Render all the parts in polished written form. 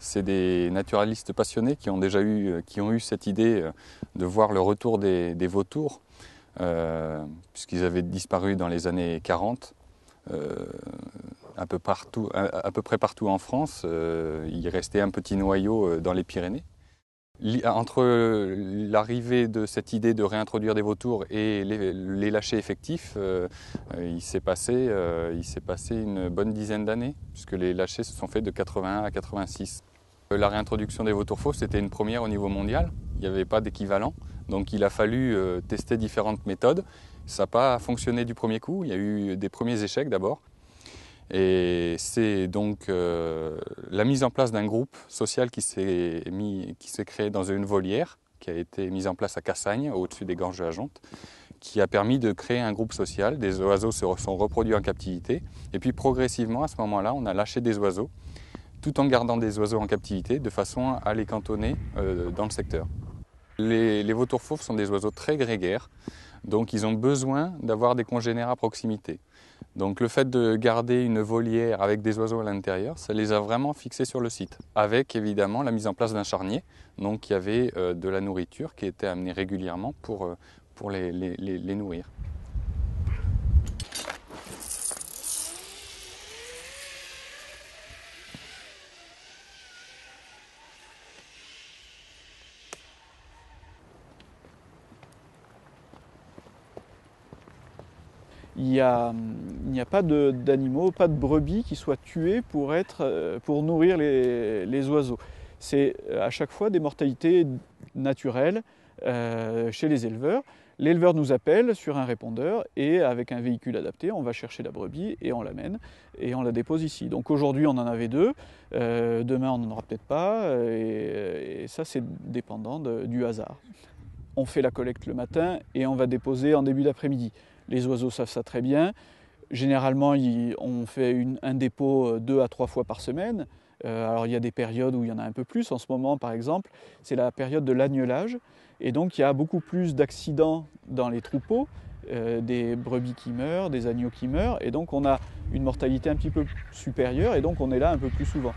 C'est des naturalistes passionnés qui ont eu cette idée de voir le retour des vautours, puisqu'ils avaient disparu dans les années 40. À peu près partout en France, il restait un petit noyau dans les Pyrénées. Entre l'arrivée de cette idée de réintroduire des vautours et les lâchers effectifs, il s'est passé une bonne dizaine d'années, puisque les lâchers se sont faits de 81 à 86. La réintroduction des vautours fauves, c'était une première au niveau mondial. Il n'y avait pas d'équivalent, donc il a fallu tester différentes méthodes. Ça n'a pas fonctionné du premier coup, il y a eu des premiers échecs d'abord. Et c'est donc la mise en place d'un groupe social qui s'est créé dans une volière, qui a été mise en place à Cassagne, au-dessus des Gorges de la Jonte, qui a permis de créer un groupe social. Des oiseaux se sont reproduits en captivité. Et puis progressivement, à ce moment-là, on a lâché des oiseaux, tout en gardant des oiseaux en captivité, de façon à les cantonner dans le secteur. Les vautours fauves sont des oiseaux très grégaires, donc ils ont besoin d'avoir des congénères à proximité. Donc le fait de garder une volière avec des oiseaux à l'intérieur, ça les a vraiment fixés sur le site, avec évidemment la mise en place d'un charnier. Donc il y avait de la nourriture qui était amenée régulièrement pour les nourrir. Il n'y a pas d'animaux, pas de brebis qui soient tuées pour nourrir les oiseaux. C'est à chaque fois des mortalités naturelles chez les éleveurs. L'éleveur nous appelle sur un répondeur et avec un véhicule adapté, on va chercher la brebis et on l'amène et on la dépose ici. Donc aujourd'hui on en avait 2, demain on n'en aura peut-être pas et ça c'est dépendant du hasard. On fait la collecte le matin et on va déposer en début d'après-midi. Les oiseaux savent ça très bien. Généralement, on fait un dépôt 2 à 3 fois par semaine. Alors il y a des périodes où il y en a un peu plus. En ce moment, par exemple, c'est la période de l'agnelage. Et donc il y a beaucoup plus d'accidents dans les troupeaux, des brebis qui meurent, des agneaux qui meurent. Et donc on a une mortalité un petit peu supérieure et donc on est là un peu plus souvent.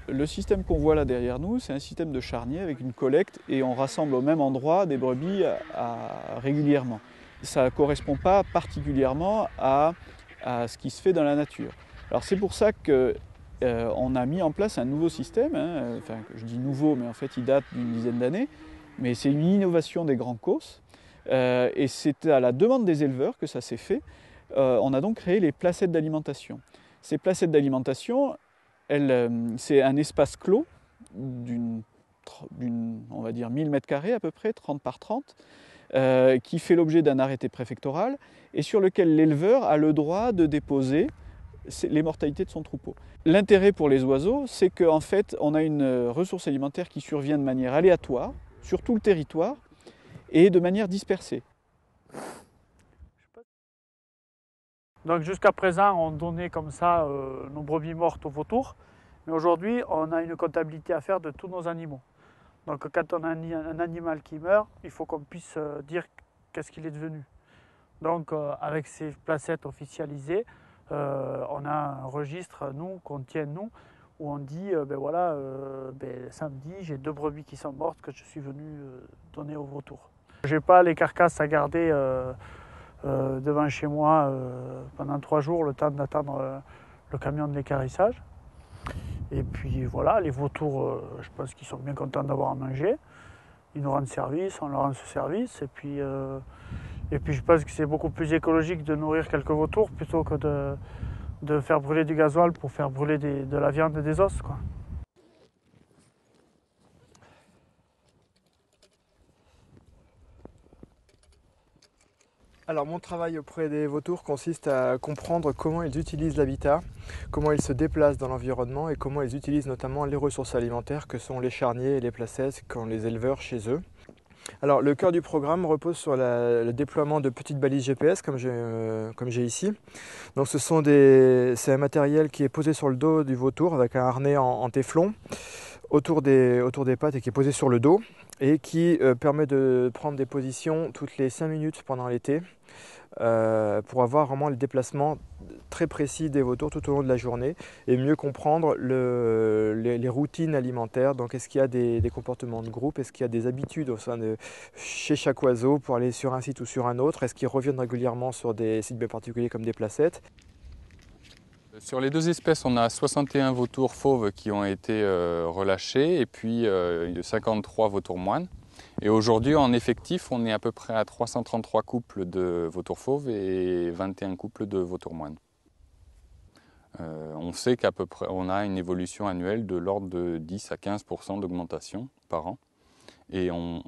Le système qu'on voit là derrière nous, c'est un système de charnier avec une collecte et on rassemble au même endroit des brebis régulièrement. Ça ne correspond pas particulièrement à ce qui se fait dans la nature. Alors c'est pour ça qu'on a mis en place un nouveau système, enfin je dis nouveau mais en fait il date d'une dizaine d'années, mais c'est une innovation des Grands Causses et c'est à la demande des éleveurs que ça s'est fait. On a donc créé les placettes d'alimentation. Ces placettes d'alimentation, c'est un espace clos on va dire 1000 m² à peu près, 30 par 30, qui fait l'objet d'un arrêté préfectoral et sur lequel l'éleveur a le droit de déposer les mortalités de son troupeau. L'intérêt pour les oiseaux, c'est qu'en fait, on a une ressource alimentaire qui survient de manière aléatoire sur tout le territoire et de manière dispersée. Donc jusqu'à présent, on donnait comme ça nos brebis mortes aux vautours. Mais aujourd'hui, on a une comptabilité à faire de tous nos animaux. Donc quand on a un animal qui meurt, il faut qu'on puisse dire qu'est-ce qu'il est devenu. Donc avec ces placettes officialisées, on a un registre, nous, qu'on tient nous, où on dit, samedi, j'ai 2 brebis qui sont mortes que je suis venu donner aux vautours. Je n'ai pas les carcasses à garder devant chez moi pendant 3 jours, le temps d'attendre le camion de l'équarrissage. Et puis voilà, les vautours, je pense qu'ils sont bien contents d'avoir à manger. Ils nous rendent service, on leur rend ce service. Et puis je pense que c'est beaucoup plus écologique de nourrir quelques vautours plutôt que de faire brûler du gasoil pour faire brûler de la viande et des os, quoi. Alors mon travail auprès des vautours consiste à comprendre comment ils utilisent l'habitat, comment ils se déplacent dans l'environnement et comment ils utilisent notamment les ressources alimentaires que sont les charniers et les placettes qu'ont les éleveurs chez eux. Alors le cœur du programme repose sur le déploiement de petites balises GPS comme j'ai ici. Donc c'est un matériel qui est posé sur le dos du vautour avec un harnais en téflon. autour des pattes et qui est posé sur le dos et qui permet de prendre des positions toutes les 5 minutes pendant l'été pour avoir vraiment les déplacements très précis des vautours tout au long de la journée et mieux comprendre les routines alimentaires. Donc est-ce qu'il y a des comportements de groupe, est-ce qu'il y a des habitudes chez chaque oiseau pour aller sur un site ou sur un autre, est-ce qu'ils reviennent régulièrement sur des sites bien particuliers comme des placettes. Sur les 2 espèces, on a 61 vautours fauves qui ont été relâchés et puis 53 vautours moines. Et aujourd'hui, en effectif, on est à peu près à 333 couples de vautours fauves et 21 couples de vautours moines. On sait qu'à peu près, on a une évolution annuelle de l'ordre de 10 à 15% d'augmentation par an. Et on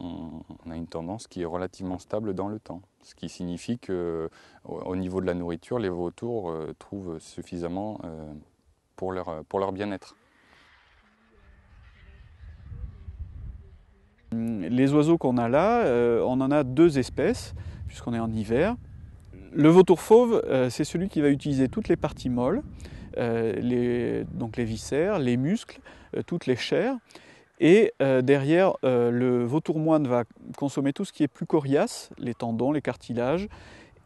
a une tendance qui est relativement stable dans le temps. Ce qui signifie qu'au niveau de la nourriture, les vautours trouvent suffisamment pour leur bien-être. Les oiseaux qu'on a là, on en a 2 espèces, puisqu'on est en hiver. Le vautour fauve, c'est celui qui va utiliser toutes les parties molles, donc les viscères, les muscles, toutes les chairs. Et derrière, le vautour moine va consommer tout ce qui est plus coriace, les tendons, les cartilages.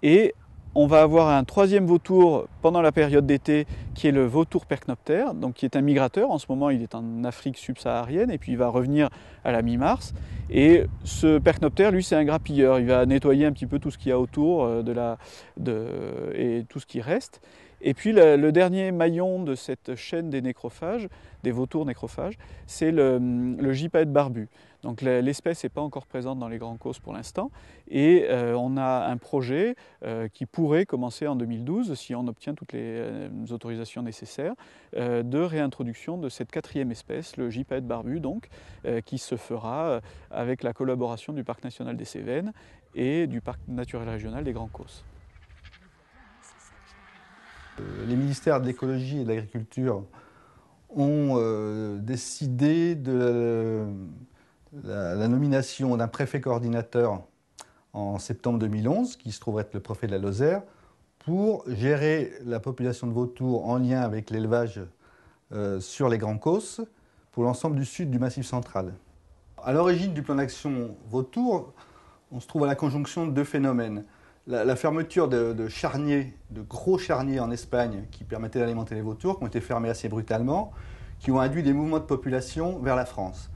Et on va avoir un 3e vautour pendant la période d'été qui est le vautour percnoptère, donc qui est un migrateur. En ce moment, il est en Afrique subsaharienne et puis il va revenir à la mi-mars. Et ce percnoptère, lui, c'est un grappilleur. Il va nettoyer un petit peu tout ce qu'il y a autour et tout ce qui reste. Et puis le dernier maillon de cette chaîne des nécrophages, des vautours nécrophages, c'est le gypaète barbu. Donc l'espèce n'est pas encore présente dans les grands causses pour l'instant. Et on a un projet qui pourrait commencer en 2012, si on obtient toutes les autorisations nécessaires, de réintroduction de cette 4e espèce, le gypaète barbu, donc, qui se fera avec la collaboration du Parc national des Cévennes et du Parc naturel régional des Grands Causses. Les ministères de l'écologie et de l'agriculture ont décidé de la nomination d'un préfet coordinateur en septembre 2011, qui se trouve être le préfet de la Lozère, pour gérer la population de vautours en lien avec l'élevage sur les Grands Causses pour l'ensemble du sud du Massif central. À l'origine du plan d'action vautour, on se trouve à la conjonction de 2 phénomènes. La fermeture de charniers, de gros charniers en Espagne qui permettaient d'alimenter les vautours, qui ont été fermés assez brutalement, qui ont induit des mouvements de population vers la France.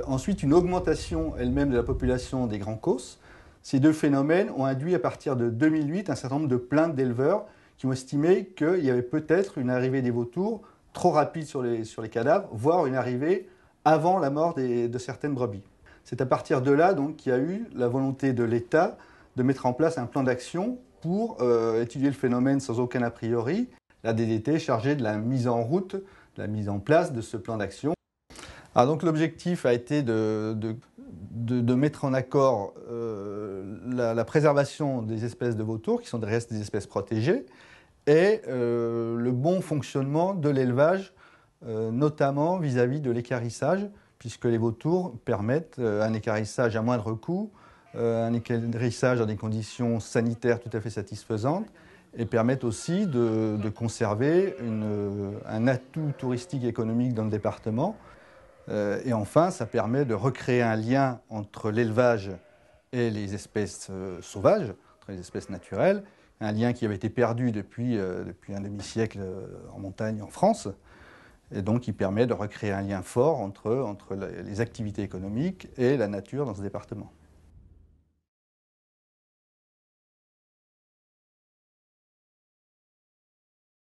Ensuite, une augmentation elle-même de la population des Grands Causses. Ces 2 phénomènes ont induit à partir de 2008 un certain nombre de plaintes d'éleveurs qui ont estimé qu'il y avait peut-être une arrivée des vautours trop rapide sur les cadavres, voire une arrivée avant la mort de certaines brebis. C'est à partir de là donc, qu'il y a eu la volonté de l'État de mettre en place un plan d'action pour étudier le phénomène sans aucun a priori. La DDT est chargée de la mise en route, de la mise en place de ce plan d'action. Donc l'objectif a été de mettre en accord la préservation des espèces de vautours, qui sont des espèces protégées, et le bon fonctionnement de l'élevage, notamment vis-à-vis de l'équarrissage, puisque les vautours permettent un équarrissage à moindre coût, un équarrissage dans des conditions sanitaires tout à fait satisfaisantes, et permettent aussi de conserver un atout touristique et économique dans le département. Et enfin, ça permet de recréer un lien entre l'élevage et les espèces sauvages, entre les espèces naturelles, un lien qui avait été perdu depuis un demi-siècle en montagne en France, et donc qui permet de recréer un lien fort entre les activités économiques et la nature dans ce département.